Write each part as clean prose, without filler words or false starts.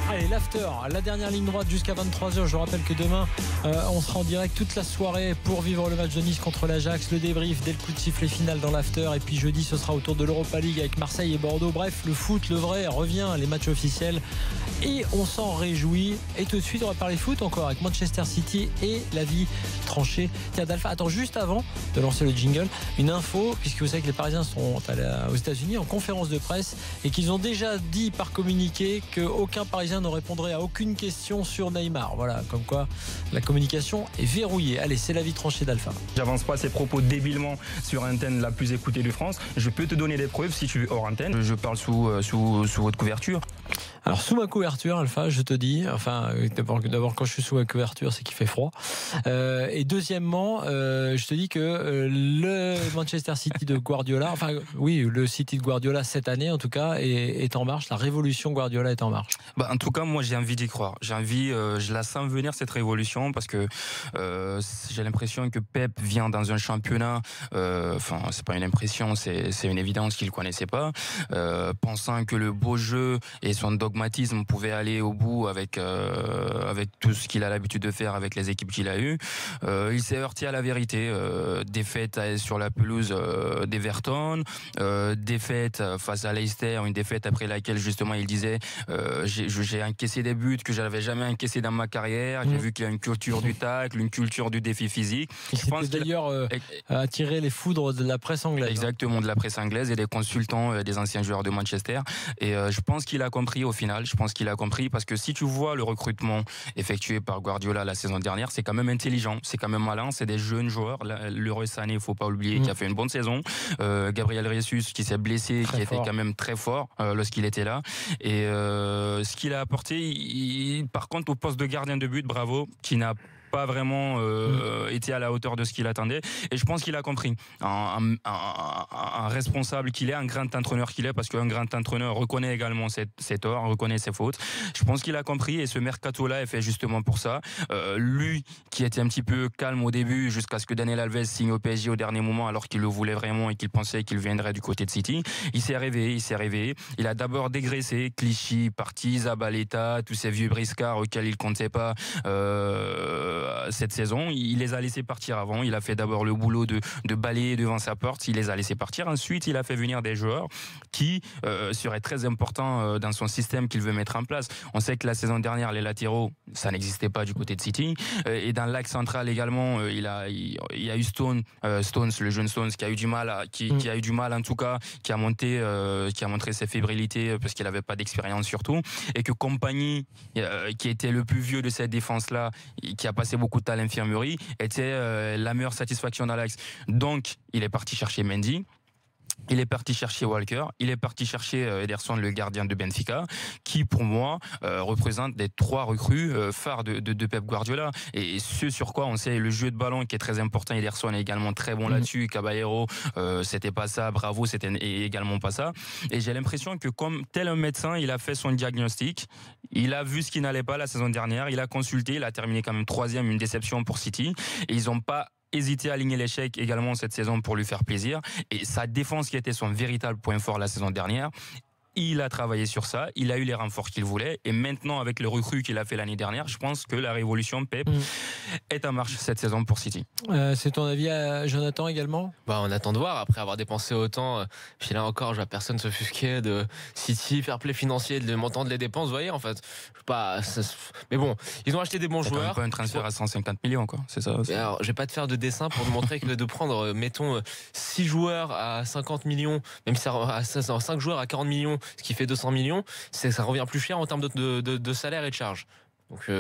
Allez, l'after, la dernière ligne droite jusqu'à 23h. Je rappelle que demain, on sera en direct toute la soirée pour vivre le match de Nice contre l'Ajax. Le débrief dès le coup de sifflet final dans l'after. Et puis jeudi, ce sera autour de l'Europa League avec Marseille et Bordeaux. Bref, le foot, le vrai, revient, les matchs officiels. Et on s'en réjouit. Et tout de suite, on va parler foot encore avec Manchester City et la vie tranchée. Tiens, Dalpha, attends, juste avant de lancer le jingle, une info, puisque vous savez que les Parisiens sont aux États-Unis en conférence de presse et qu'ils ont déjà dit par communiqué qu'aucun Parisien ne répondrait à aucune question sur Neymar. Voilà, comme quoi la communication est verrouillée. Allez, c'est la vie tranchée d'Alpha. J'avance pas ces propos débilement sur antenne la plus écoutée de France. Je peux te donner des preuves si tu veux hors antenne. Je parle sous votre couverture. Alors sous ma couverture, Alpha, je te dis, enfin d'abord quand je suis sous ma couverture, c'est qu'il fait froid. Et deuxièmement, je te dis que le Manchester City de Guardiola, enfin oui, le City de Guardiola cette année en tout cas est en marche. La révolution Guardiola est en marche. En tout cas, moi j'ai envie d'y croire. Je la sens venir cette révolution parce que j'ai l'impression que Pep vient dans un championnat. Enfin, c'est pas une impression, c'est une évidence qu'il connaissait pas. Pensant que le beau jeu et son dogmatisme pouvait aller au bout avec tout ce qu'il a l'habitude de faire avec les équipes qu'il a eues. Il s'est heurté à la vérité. Défaite sur la pelouse d'Everton, défaite face à Leicester, une défaite après laquelle justement il disait j'ai encaissé des buts que j'avais jamais encaissé dans ma carrière. J'ai vu qu'il y a une culture du tacle, une culture du défi physique. Je pense d'ailleurs attirer les foudres de la presse anglaise. Exactement, de la presse anglaise et des consultants, des anciens joueurs de Manchester. Et je pense qu'il a compris au final. Je pense qu'il a compris parce que si tu vois le recrutement effectué par Guardiola la saison dernière, c'est quand même intelligent, c'est quand même malin, c'est des jeunes joueurs. Leroy Sané, il faut pas oublier, qui a fait une bonne saison. Gabriel Jesus qui s'est blessé, qui était quand même très fort lorsqu'il était là. Et ce qu'il a apporté, par contre au poste de gardien de but, bravo, qui n'a pas vraiment été à la hauteur de ce qu'il attendait, et je pense qu'il a compris un responsable qu'il est, un grand entraîneur qu'il est, parce qu'un grand entraîneur reconnaît également ses torts, reconnaît ses fautes. Je pense qu'il a compris, et ce mercato là est fait justement pour ça. Lui qui était un petit peu calme au début jusqu'à ce que Daniel Alves signe au PSG au dernier moment alors qu'il le voulait vraiment et qu'il pensait qu'il viendrait du côté de City, il s'est réveillé, il a d'abord dégraissé Clichy, Partey, Zabaleta, tous ces vieux briscards auxquels il comptait pas cette saison. Il les a laissés partir avant. Il a fait d'abord le boulot de balayer devant sa porte. Il les a laissés partir. Ensuite, il a fait venir des joueurs qui seraient très importants dans son système qu'il veut mettre en place. On sait que la saison dernière, les latéraux, ça n'existait pas du côté de City. Et dans l'axe central également, il y a eu Stones, le jeune Stones, qui a eu du mal, qui a eu du mal en tout cas, qui a montré ses fébrilités parce qu'il n'avait pas d'expérience surtout. Et que Kompany, qui était le plus vieux de cette défense-là, qui a passé beaucoup de temps à l'infirmerie, était la meilleure satisfaction dans l'axe. Donc, il est parti chercher Mendy. Il est parti chercher Walker, il est parti chercher Ederson, le gardien de Benfica, qui pour moi représente des trois recrues phares de Pep Guardiola. Et ce sur quoi on sait le jeu de ballon qui est très important. Ederson est également très bon là-dessus. Caballero, c'était pas ça. Bravo, c'était également pas ça. Et j'ai l'impression que comme tel un médecin, il a fait son diagnostic. Il a vu ce qui n'allait pas la saison dernière. Il a consulté. Il a terminé quand même 3e, une déception pour City. Et ils n'ont pas hésité à aligner l'échec également cette saison pour lui faire plaisir. Et sa défense qui était son véritable point fort la saison dernière, il a travaillé sur ça, il a eu les renforts qu'il voulait, et maintenant avec le recrue qu'il a fait l'année dernière, je pense que la révolution Pep est en marche cette saison pour City. C'est ton avis à Jonathan également ? On attend de voir, après avoir dépensé autant, puis là encore, je vois personne s'offusquer de City, fair play financier, de montant de les dépenses, vous voyez en fait. Mais bon, ils ont acheté des bons joueurs. Pas un transfert à 150 millions quoi, c'est ça. Alors, je vais pas te faire de dessin pour te montrer que de prendre, mettons, 6 joueurs à 50 millions, même si ça 5 joueurs à 40 millions, ce qui fait 200 millions, ça revient plus cher en termes de salaire et de charges. Donc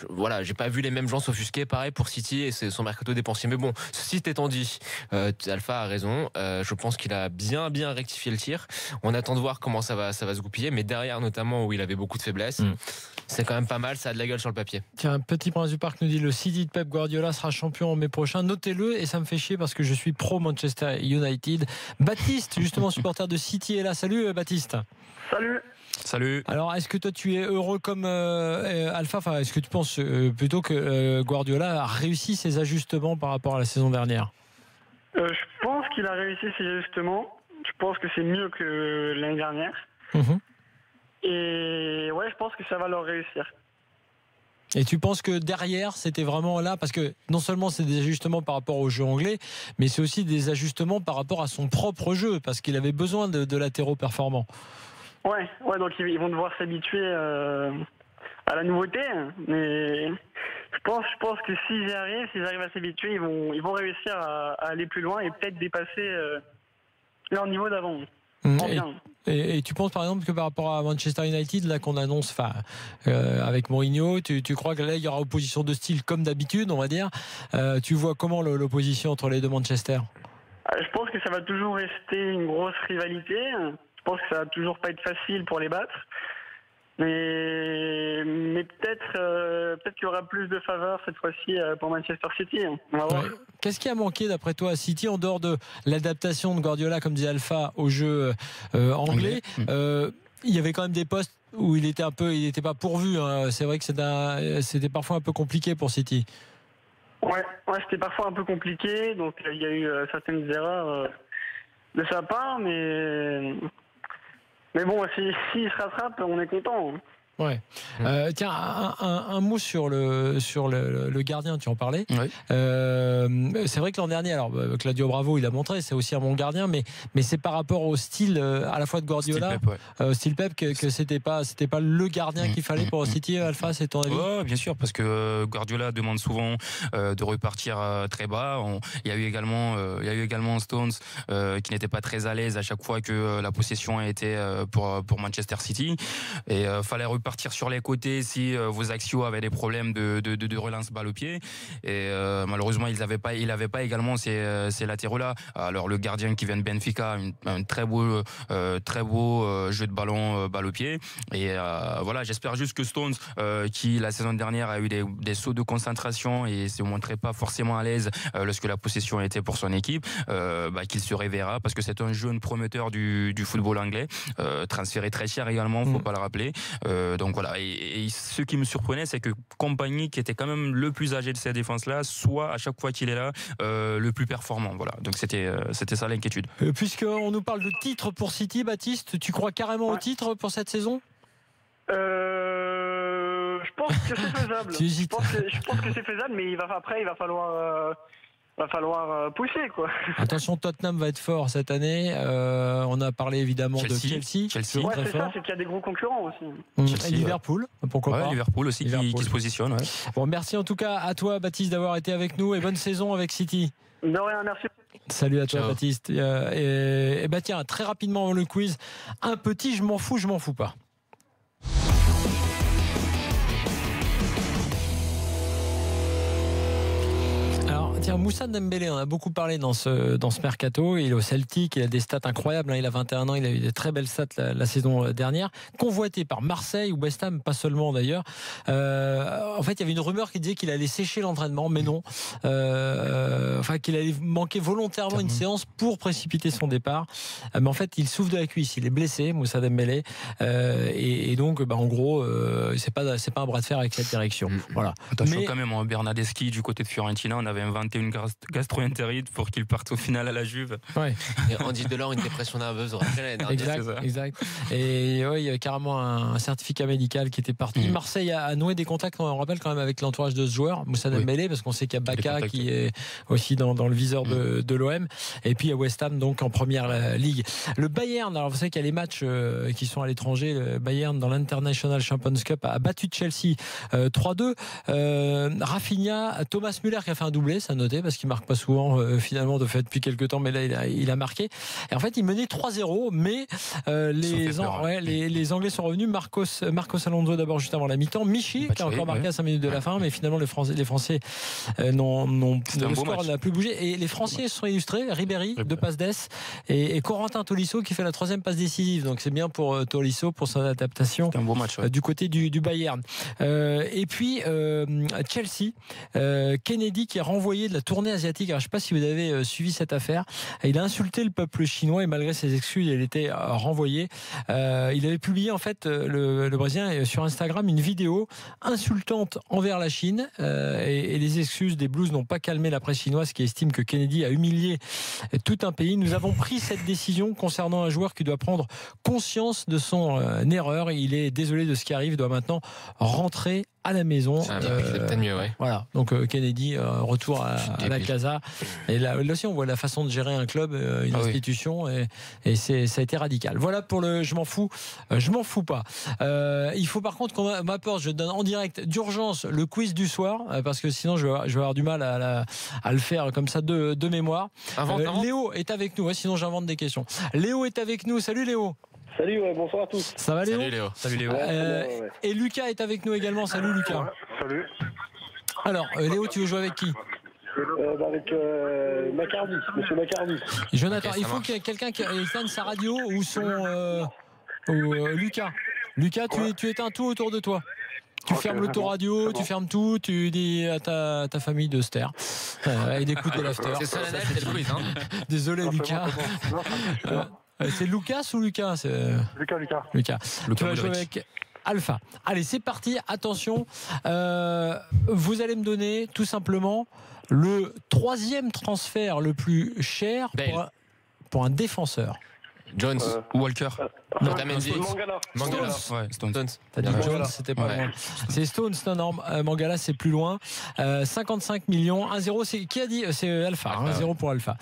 voilà, j'ai pas vu les mêmes gens s'offusquer pareil pour City et c'est son mercato dépensier. Mais bon, ceci étant dit, Alpha a raison. Je pense qu'il a bien rectifié le tir. On attend de voir comment ça va se goupiller. Mais derrière, notamment où il avait beaucoup de faiblesses, c'est quand même pas mal. Ça a de la gueule sur le papier. Tiens, un petit prince du parc nous dit le City de Pep Guardiola sera champion en mai prochain. Notez-le, et ça me fait chier parce que je suis pro Manchester United. Baptiste, justement supporter de City, est là. Salut Baptiste. Salut. Alors, est-ce que toi tu es heureux comme Alpha ? Enfin, est-ce que tu penses plutôt que Guardiola a réussi ses ajustements par rapport à la saison dernière ? Je pense qu'il a réussi ses ajustements. Je pense que c'est mieux que l'année dernière. Et ouais, je pense pense que ça va leur réussir. Et tu penses que derrière, c'était vraiment là, parce que non seulement c'est des ajustements par rapport au jeu anglais, mais c'est aussi des ajustements par rapport à son propre jeu, parce qu'il avait besoin de latéraux performants. Ouais, donc ils vont devoir s'habituer à la nouveauté, mais je pense que s'ils arrivent à s'habituer, ils vont réussir à aller plus loin et peut-être dépasser leur niveau d'avant. Et tu penses par exemple que par rapport à Manchester United, là qu'on annonce, avec Mourinho, tu crois que là il y aura opposition de style comme d'habitude, on va dire. Tu vois comment l'opposition entre les deux Manchester? Je pense que ça va toujours rester une grosse rivalité. Je pense que ça va toujours pas être facile pour les battre. Mais peut-être qu'il y aura plus de faveur cette fois-ci pour Manchester City. On va voir. Ouais. Qu'est-ce qui a manqué d'après toi à City en dehors de l'adaptation de Guardiola, comme disait Alpha, au jeu anglais? Il y avait quand même des postes où il était pas pourvu. Hein. C'est vrai que c'était parfois un peu compliqué pour City. Ouais, c'était parfois un peu compliqué. Donc il y a eu certaines erreurs de sa part, mais bon, s'il se rattrape, on est content. Ouais. Tiens, un mot sur le gardien, tu en parlais. Oui. C'est vrai que l'an dernier, alors Claudio Bravo, il a montré, c'est aussi un bon gardien, mais c'est par rapport au style à la fois de Guardiola, style Pep, que c'était pas le gardien qu'il fallait pour City. Alpha, c'est ton avis? Ouais, bien sûr, parce que Guardiola demande souvent de repartir très bas. Il y a eu également Stones qui n'était pas très à l'aise à chaque fois que la possession a été pour Manchester City, et fallait repartir sur les côtés si vos axiaux avaient des problèmes de relance balle au pied, et malheureusement il n'avait pas également ces latéraux là. Alors le gardien qui vient de Benfica, un très beau jeu de ballon balle au pied, et voilà, j'espère juste que Stones qui la saison dernière a eu des sauts de concentration et se montrait pas forcément à l'aise lorsque la possession était pour son équipe, qu'il se réveillera, parce que c'est un jeune prometteur du football anglais, transféré très cher également, faut pas le rappeler. Donc voilà, et ce qui me surprenait, c'est que Kompany, qui était quand même le plus âgé de ces défenses-là, soit à chaque fois qu'il est là, le plus performant. Voilà, donc c'était ça l'inquiétude. Puisqu'on nous parle de titre pour City, Baptiste, tu crois carrément au titre pour cette saison? Je pense que c'est faisable. Je pense que c'est faisable, mais il va falloir pousser, quoi. Attention, Tottenham va être fort cette année. On a parlé évidemment de Chelsea. Ouais, c'est ça, c'est qu'il y a des gros concurrents aussi. Et Liverpool, pourquoi pas. Liverpool aussi qui se positionne. Ouais. Bon, merci en tout cas à toi, Baptiste, d'avoir été avec nous, et bonne saison avec City. De rien, merci. Salut à toi. Ciao. Baptiste. Et tiens, très rapidement le quiz. Un petit, je m'en fous pas. Tiens, Moussa Dembélé, on a beaucoup parlé dans ce mercato. Il est au Celtic, il a des stats incroyables. Il a 21 ans, il a eu des très belles stats la saison dernière. Convoité par Marseille ou West Ham, pas seulement d'ailleurs. En fait, il y avait une rumeur qui disait qu'il allait sécher l'entraînement, mais non. Qu'il allait manquer volontairement une séance pour précipiter son départ. Mais en fait, il souffre de la cuisse. Il est blessé, Moussa Dembélé. Et donc, en gros, c'est pas un bras de fer avec cette direction. Voilà. Attention quand même, Bernardeschi du côté de Fiorentina, on avait inventé une gastro-entérite pour qu'il parte au final à la Juve. Ouais. Et Andy Delors, une dépression nerveuse, on rappelle l'année dernière. Exact. Et ouais, il y avait carrément un certificat médical qui était parti. Marseille a noué des contacts, on rappelle quand même, avec l'entourage de ce joueur, Moussa Dembélé, parce qu'on sait qu'il y a Baka qui est aussi dans le viseur de l'OM. Et puis il y a West Ham, donc en première ligue. Le Bayern, alors vous savez qu'il y a les matchs qui sont à l'étranger. Le Bayern, dans l'International Champions Cup, a battu Chelsea 3-2. Rafinha, Thomas Müller qui a fait un doublé, ça noté, parce qu'il marque pas souvent finalement de fait depuis quelques temps, mais là il a marqué. Et en fait il menait 3-0, mais les Anglais sont revenus. Marcos Alonso d'abord juste avant la mi-temps, Michi qui a encore marqué à 5 minutes de la fin, mais finalement les Français le score n'a plus bougé, et les Français se sont illustrés. Ribéry, 2 passes d'ess, et Corentin Tolisso qui fait la 3e passe décisive, donc c'est bien pour Tolisso pour son adaptation. C'est un beau match, du côté du Bayern. Et puis Chelsea, Kennedy qui est renvoyé de la tournée asiatique. Alors, je ne sais pas si vous avez suivi cette affaire. Il a insulté le peuple chinois et malgré ses excuses, il a été renvoyé. Il avait publié en fait le Brésilien sur Instagram une vidéo insultante envers la Chine et les excuses des Blues n'ont pas calmé la presse chinoise qui estime que Kennedy a humilié tout un pays. Nous avons pris cette décision concernant un joueur qui doit prendre conscience de son erreur. Il est désolé de ce qui arrive, il doit maintenant rentrer à la maison. C'est peut-être mieux, ouais. Voilà, donc Kennedy, retour à la casa. Et là aussi, on voit la façon de gérer un club, une institution, et ça a été radical. Voilà pour le je m'en fous pas. Il faut par contre qu'on m'apporte, je donne en direct d'urgence le quiz du soir, parce que sinon je vais avoir du mal à le faire comme ça de mémoire. Invente. Léo est avec nous, sinon j'invente des questions. Léo est avec nous, salut Léo. Salut, bonsoir à tous. Ça va Léo? Salut Léo. Et Lucas est avec nous également, salut Lucas. Ouais, salut. Alors Léo, tu veux jouer avec qui? Avec Macardy, monsieur Macardy. Jonathan, Ok, il faut marche. qu'il y ait quelqu'un qui éteigne sa radio ou son Lucas. Lucas, tu éteins tout autour de toi. Tu fermes l'autoradio, tu fermes tout, tu dis à ta famille de se taire et d'écouter l'after. C'est solennel, c'est le quiz. Hein. Désolé Lucas. C'est Lucas ou Lucas? Lucas. Tu vas jouer avec Alpha. Allez, c'est parti. Attention. Vous allez me donner tout simplement le 3e transfert le plus cher pour un défenseur. Jones. Walker. Otamendi. Mangala. Ouais, Stones. T'as dit Ouais. Jones, c'était pas loin. C'est Stones, non, Mangala, c'est plus loin. 55 millions, 1-0. C'est, qui a dit? C'est Alpha, 1-0 pour Alpha.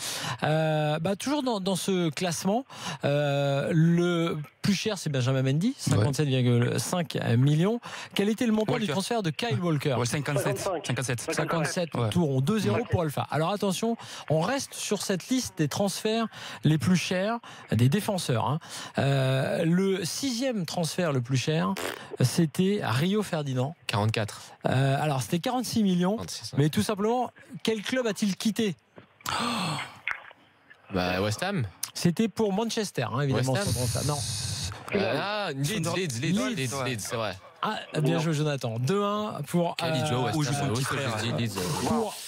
Toujours dans ce classement, le plus cher, c'est Benjamin Mendy, 57,5 millions. Quel était le montant du transfert de Kyle Walker? 57 tours, 2-0 pour Alpha. Alors attention, on reste sur cette liste des transferts les plus chers des défenseurs. Le 6e transfert le plus cher, c'était Rio Ferdinand. 44. Alors c'était 46 millions, 46, mais tout simplement, quel club a-t-il quitté? West Ham. C'était pour Manchester, évidemment. West Ham. ce transfert. Non. Leeds, c'est vrai. Bien joué Jonathan. 2-1 pour pour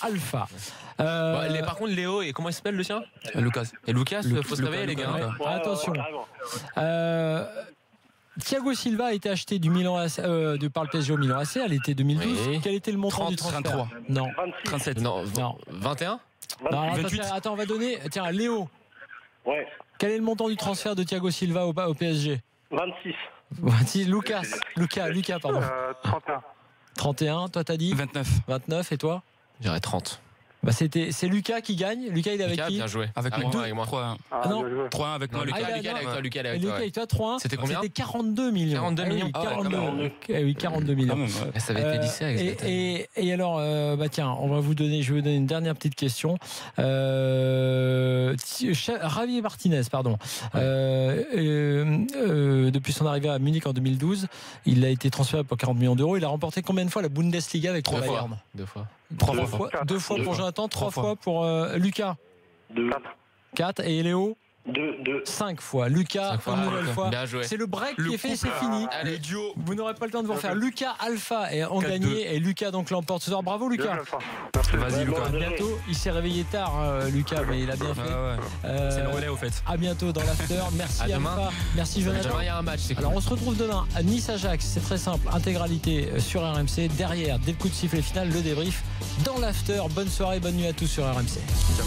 Alpha. Par contre, Léo, et comment il s'appelle le sien? Lucas. Et Lucas, faut se réveiller, les gars. Attention. Thiago Silva a été acheté du Milan AC, par le PSG au Milan AC à l'été 2012. Oui. Quel était le montant du transfert? 33. Non. 37. Non, Non. 21. Non, 28. Attends, on va donner. Tiens, Léo. Ouais, Quel est le montant du transfert de Thiago Silva au PSG? 26. Lucas, pardon. 31. 31. Toi, t'as dit 29. 29. Et toi? Je dirais 30. C'est Lucas qui gagne. Lucas, il est avec Lucas, qui? bien joué. Avec moi. 3-1. Ah non. 3-1 avec moi, Lucas. Lucas avec toi. Lucas Et avec Lucas toi. avec toi, 3-1. C'était combien? C'était 42 millions. 42 millions. Ah oui, Ah ouais, 42. quand même. Oui, 42 millions. Quand même, ouais. Ça avait été lissé avec Zlatan. Et alors, tiens, je vais vous donner une dernière petite question. Javier Martinez, pardon. Depuis son arrivée à Munich en 2012, il a été transféré pour 40 millions d'euros. Il a remporté combien de fois la Bundesliga avec le Bayern? 2 fois. 3 fois. 2 fois pour Jonathan, 3 fois pour Lucas. 4 et Léo? 5 fois. Lucas, une nouvelle fois. Bien joué. C'est le break qui est fait, c'est fini. Allez, duo. Vous n'aurez pas le temps de vous refaire. Lucas, Alpha ont 4-2. gagné et Lucas donc l'emporte ce soir. Bravo Lucas. Vas-y, Lucas. À bientôt. Il s'est réveillé tard, Lucas, mais il a bien fait. C'est le relais au fait. À bientôt dans l'after. Merci À demain. Alpha. Merci Jonathan. demain, il y a un match. C'est Alors on se retrouve demain à Nice-Ajax. C'est très simple. Intégralité sur RMC. Derrière, dès le coup de sifflet final, le débrief dans l'after. Bonne soirée, bonne nuit à tous sur RMC. Ciao.